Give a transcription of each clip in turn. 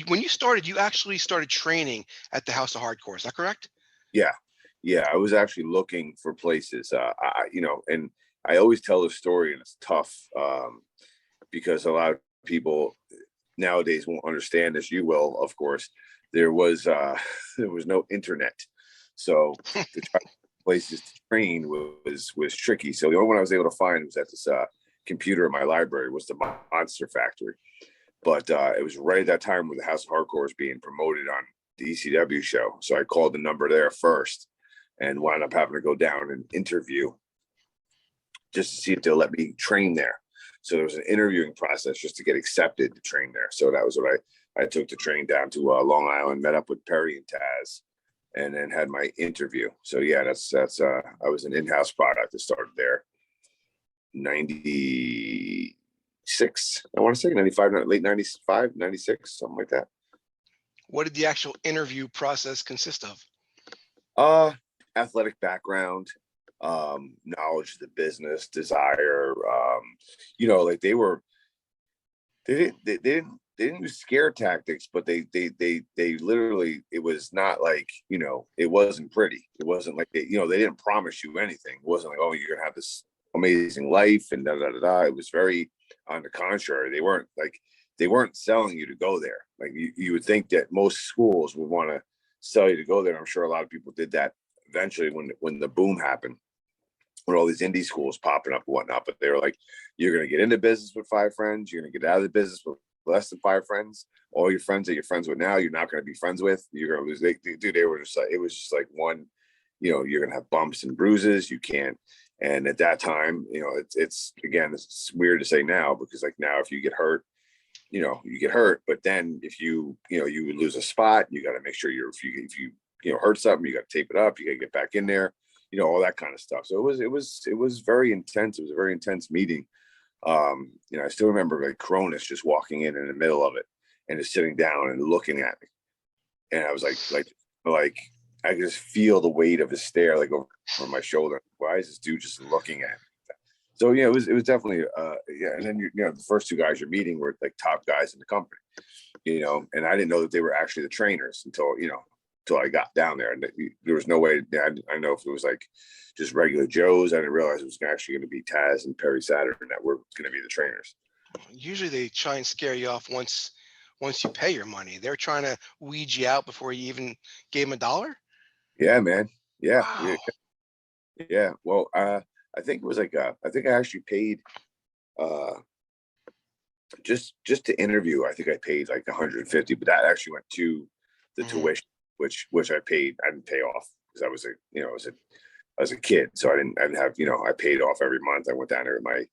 when you started, you actually started training at the House of Hardcore. Is that correct? Yeah, yeah. I was actually looking for places. And I always tell the story, and it's tough because a lot of people nowadays won't understand, as you will, of course. There was there was no internet, so to try places to train was tricky. So the only one I was able to find was at this computer in my library was the Monster Factory. But it was right at that time where the House of Hardcore was being promoted on the ECW show. So I called the number there first and wound up having to go down and interview just to see if they'll let me train there. So there was an interviewing process just to get accepted to train there. So that was what I took the train down to Long Island, met up with Perry and Taz, and then had my interview. So yeah, that's I was an in-house product that started there. 96, I want to say 95, late 95, 96, something like that. What did the actual interview process consist of? Athletic background, knowledge of the business, desire, like they didn't use scare tactics, but they literally, it was not like, it wasn't pretty. It wasn't like they didn't promise you anything. It wasn't like, oh, you're gonna have this amazing life and da da da da. It was very, on the contrary. They weren't selling you to go there. Like you would think that most schools would want to sell you to go there. I'm sure a lot of people did that eventually when the boom happened, when all these indie schools popping up and whatnot. But they were like, you're going to get into business with 5 friends. You're going to get out of the business with less than 5 friends. All your friends that you're friends with now, you're not going to be friends with. You're going to lose. They were just like, it was just like one, you're going to have bumps and bruises. You can't. And at that time, it's again, it's weird to say now, because like now, if you get hurt, you get hurt. But then if you would lose a spot, you got to make sure if you hurt something, you got to tape it up. You got to get back in there, all that kind of stuff. So it was very intense. It was a very intense meeting. I still remember like Cronus just walking in the middle of it and just sitting down and looking at me. And I was like I could just feel the weight of his stare like over my shoulder. Why is this dude just looking at me? So yeah, it was definitely And then the first 2 guys you're meeting were like top guys in the company, and I didn't know that they were actually the trainers until I got down there, and there was no way. I know if it was like just regular Joes, I didn't realize it was actually going to be Taz and Perry Saturn that were going to be the trainers. Usually they try and scare you off once you pay your money. They're trying to weed you out before you even gave them $1. Yeah, man. Yeah. Wow. Yeah. Well, I think it was like I think I actually paid just to interview. I think I paid like 150, but that actually went to the tuition, which I paid. I didn't pay off because I was I was a kid, so I didn't have I paid off every month. I went down there with my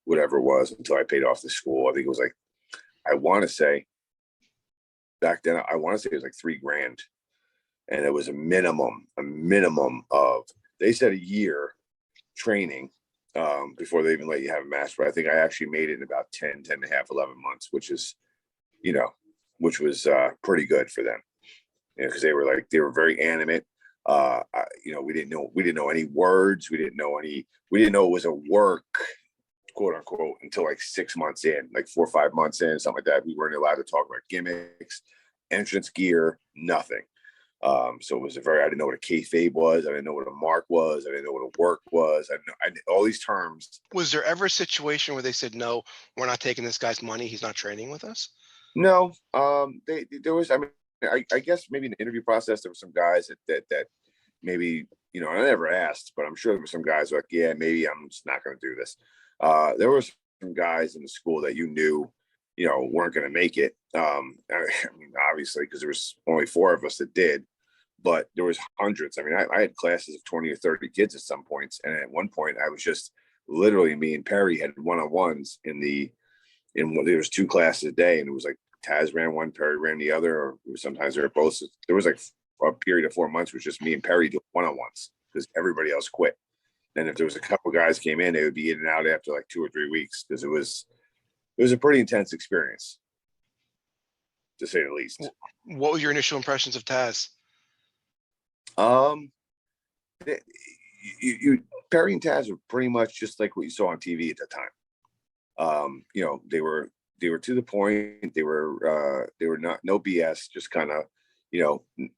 whatever it was until I paid off the school. I think it was like, I want to say back then, I want to say it was like $3,000, and it was a minimum of, they said a year training before they even let you have a match. But I think I actually made it in about 10 and a half, 11 months, which is, which was pretty good for them. Because they were very animate. We didn't know any words. We didn't know it was a work, quote unquote, until like 6 months in, like 4 or 5 months in, something like that. We weren't allowed to talk about gimmicks, entrance gear, nothing. So it was I didn't know what a kayfabe was. I didn't know what a mark was. I didn't know what a work was. I all these terms. Was there ever a situation where they said, no, we're not taking this guy's money, he's not training with us? No. There was, I guess maybe in the interview process, there were some guys that maybe, I never asked, but I'm sure there were some guys like, yeah, maybe I'm just not going to do this. There were some guys in the school that weren't going to make it. Obviously, because there was only 4 of us that did, but there was hundreds. I had classes of 20 or 30 kids at some points. And at one point I was just literally, me and Perry had one-on-ones there was 2 classes a day. And it was like Taz ran one, Perry ran the other, or sometimes they were both. There was like a period of 4 months was just me and Perry doing one-on-ones because everybody else quit. And if there was a couple guys came in, they would be in and out after like 2 or 3 weeks, because it was a pretty intense experience, to say the least. What were your initial impressions of Taz? Perry and Taz were pretty much just like what you saw on TV at the time. They were to the point. They were not no BS, just kind of,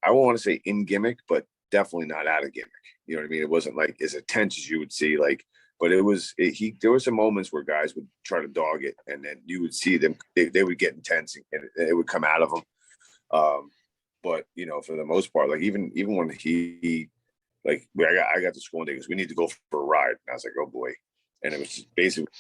I won't want to say in gimmick, but definitely not out of gimmick. You know what I mean? It wasn't like as intense as you would see, like, but there were some moments where guys would try to dog it, and then you would see them, they would get intense, and it would come out of them. But for the most part, like even when he like I got to school one day because we need to go for a ride, and I was like, oh boy. And it was just basically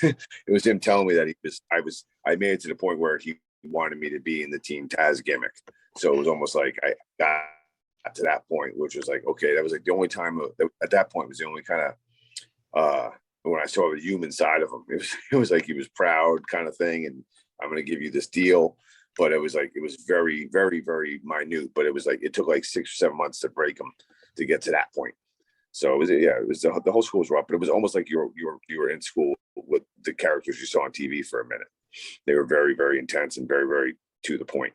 it was him telling me that I made it to the point where he wanted me to be in the Team Taz gimmick. So it was almost like I got to that point, which was like, okay, that was like the only time at that point was the only kind of when I saw the human side of him. It was like he was proud kind of thing, and I'm going to give you this deal. But it was very, very, very minute. But it was like it took like 6 or 7 months to break him to get to that point. So it was the whole school was rough, but it was almost like you were in school with the characters you saw on TV for a minute. They were very, very intense and very, very to the point.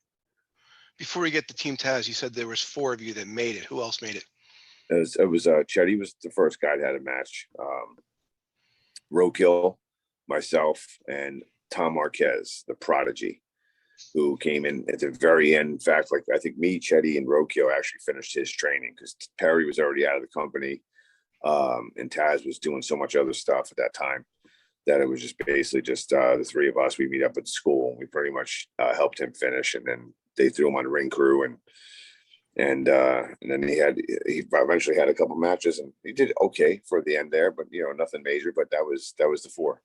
Before we get to Team Taz, you said there was 4 of you that made it. Who else made it? It was Chetty was the first guy that had a match. Roadkill, myself, and Tom Marquez, the Prodigy, who came in at the very end. In fact, like I think me, Chetty, and Roadkill actually finished his training because Perry was already out of the company, and Taz was doing so much other stuff at that time that it was just basically just the 3 of us. We meet up at school, and we pretty much helped him finish, and then they threw him on the ring crew, and then he eventually had a couple matches, and he did okay for the end there, but nothing major. But that was the 4.